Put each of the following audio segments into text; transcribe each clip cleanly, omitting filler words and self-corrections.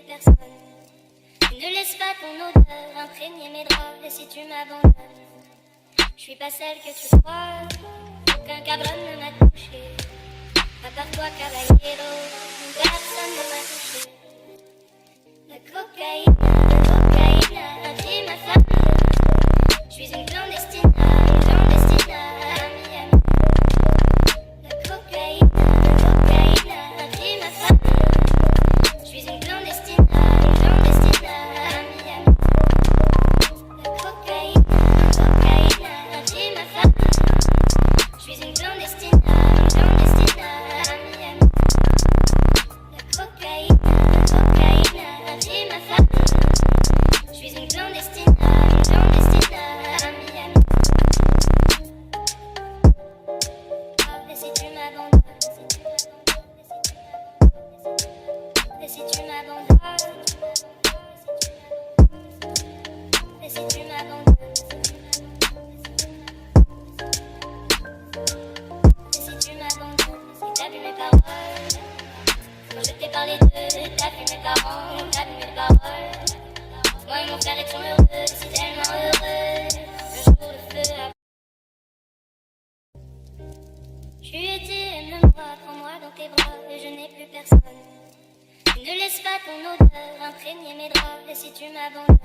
personne. Ne laisse pas ton odeur imprégner mes draps. Et si tu m'abandonnes, je suis pas celle que tu crois. Aucun cabron ne m'a touché. À part toi, caballero, personne ne m'a touché. La cocaïne a pris ma femme. Je suis une clandestine à Miami. La cocaïne a pris ma femme. Je suis une clandestine à Miami. La cocaïne a pris ma femme. Je suis une clandestine à Miami. La cocaïne a pris ma femme. Je suis une clandestine à Miami. Et si tu m'abandonnes, et si tu m'abandonnes, et si tu m'abandonnes, et si tu m'abandonnes, si t'as vu mes paroles, quand je t'ai parlé d'eux, t'as vu mes parents, t'as vu mes paroles. Moi et mon frère étions heureux, si tellement heureux. Le jour de feu a... Tu étais, aime-moi, prends-moi dans tes bras, et je n'ai plus personne. Ne laisse pas ton odeur imprégner mes draps, et si tu m'abandonnes,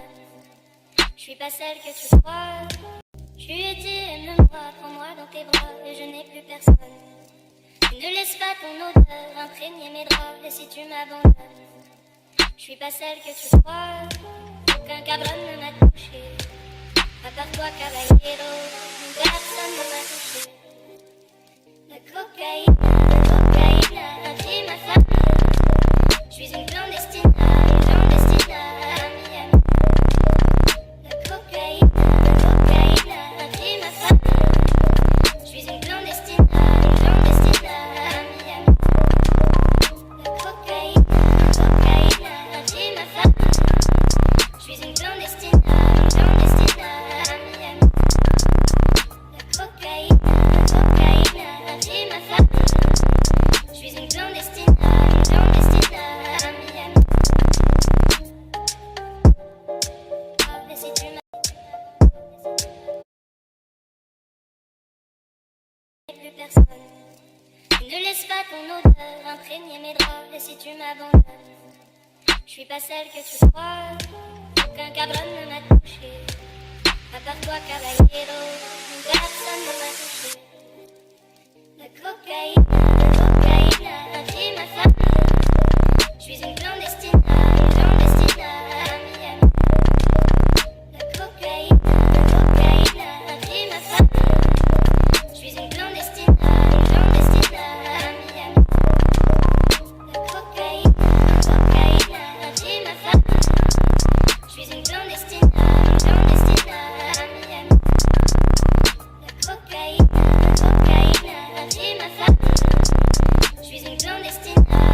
je suis pas celle que tu crois. Tu étais, aime-moi, prends-moi dans tes bras, et je n'ai plus personne. Ne laisse pas ton odeur imprégner mes draps, et si tu m'abandonnes, je suis pas celle que tu crois. Aucun cabron ne m'a touché. À part toi, caballero, personne ne m'a touché. La cocaïne a pris ma femme. Je suis une clandestine à Miami. La cocaïne a pris ma femme. Je suis une clandestine à Miami. La cocaïne a pris ma femme. Je suis une clandestine à Miami. La cocaïne a pris ma femme. Je suis une clandestine à Miami. Et si tu m'as plus personne, ne laisse pas ton odeur imprégner mes draps. Et si tu m'abandonnes, je suis pas celle que tu crois. Aucun cabron ne m'a touché. À part toi, caballero, personne ne m'a touché. La cocaïne a pris ma femme. Je suis une clandestine à Miami. La cocaïne a pris ma femme. Je suis une clandestine à Miami. La cocaïne a pris ma femme. Je suis une clandestine à Miami. La cocaïne a pris ma femme. Je suis une clandestine à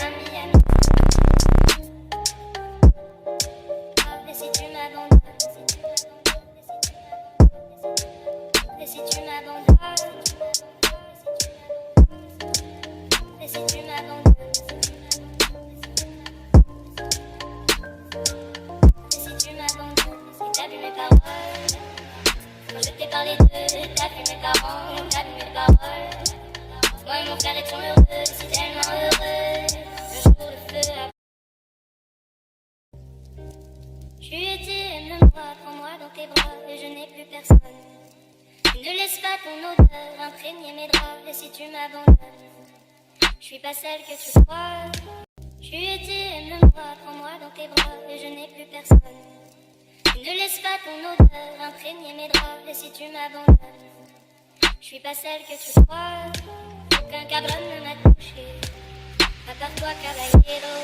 Miami. Et si tu m'abandonnes, et si tu m'abandonnes, et si tu m'abandonnes, et si tu m'abandonnes, si t'as vu mes paroles, quand je t'ai parlé d'eux, t'as vu mes parents, t'as vu mes paroles. Moi et mon frère étions heureux, si tellement heureux. Le jour de feu a... Tu étais, aime-moi, prends-moi dans tes bras, et je n'ai plus personne. Ne laisse pas ton odeur imprégner mes draps, et si tu m'abandonnes, je suis pas celle que tu crois. Tu étais, aime-moi, prends-moi dans tes bras, et je n'ai plus personne. Ne laisse pas ton odeur imprégner mes draps, et si tu m'abandonnes, je suis pas celle que tu crois. Aucun cabron ne m'a touché. À part toi, caballero,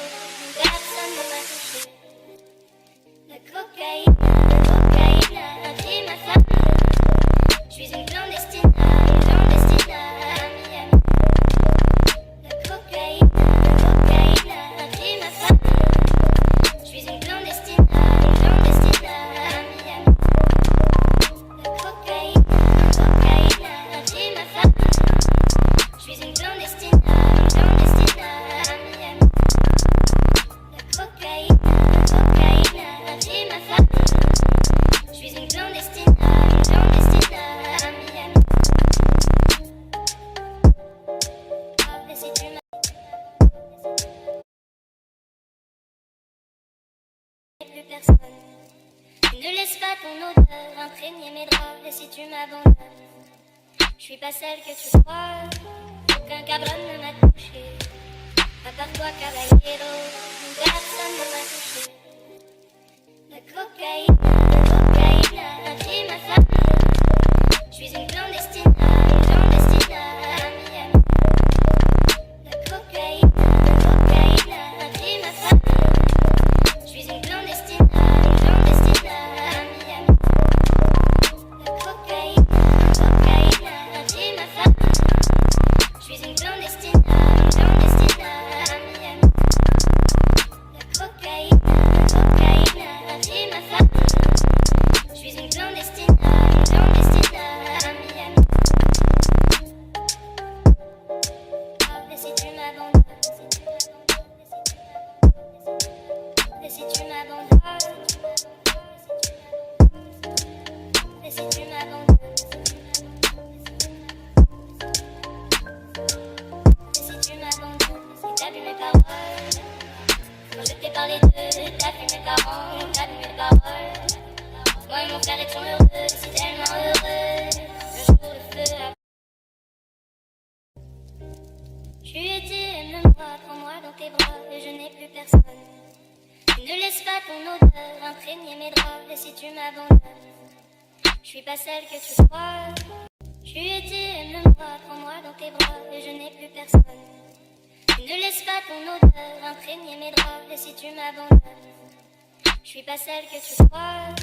personne ne m'a touché. La cocaïne a pris ma femme. Je suis une clandestine à Miami. La cocaïne a pris ma femme. Je suis une clandestine à Miami. La cocaïne a pris ma femme. Je suis une clandestine à Miami. personne. Ne laisse pas ton odeur imprégner mes draps. Et si tu m'abandonnes, je suis pas celle que tu crois. Aucun cabron ne m'a touché, à part toi, caballero. Personne ne m'a touché. La cocaïne, un crime infâme. Je suis une clandestine, à Miami. La cocaïne, un crime infâme. Je suis une clandestine, à Miami. La cocaïne, un crime infâme. Je suis une clandestine, à Miami. La cocaïne, un crime infâme. Je suis une clandestine, à Miami. Et si tu m'abandonnes, et si tu m'abandonnes, et si tu m'abandonnes, et si tu m'abandonnes, si t'as vu mes paroles, quand je t'ai parlé d'eux, t'as vu mes parents, t'as vu mes paroles. Moi et mon frère étions heureux, si tellement heureux, le jour le feu a... Je lui ai dit, aime-moi, prends-moi dans tes bras, et je n'ai plus personne. Ne laisse pas ton odeur imprégner mes draps, et si tu m'abandonnes, je suis pas celle que tu crois. Je lui ai dit, aime-moi, prends-moi dans tes bras, et je n'ai plus personne. Ne laisse pas ton odeur imprégner mes draps, et si tu m'abandonnes, je suis pas celle que tu crois.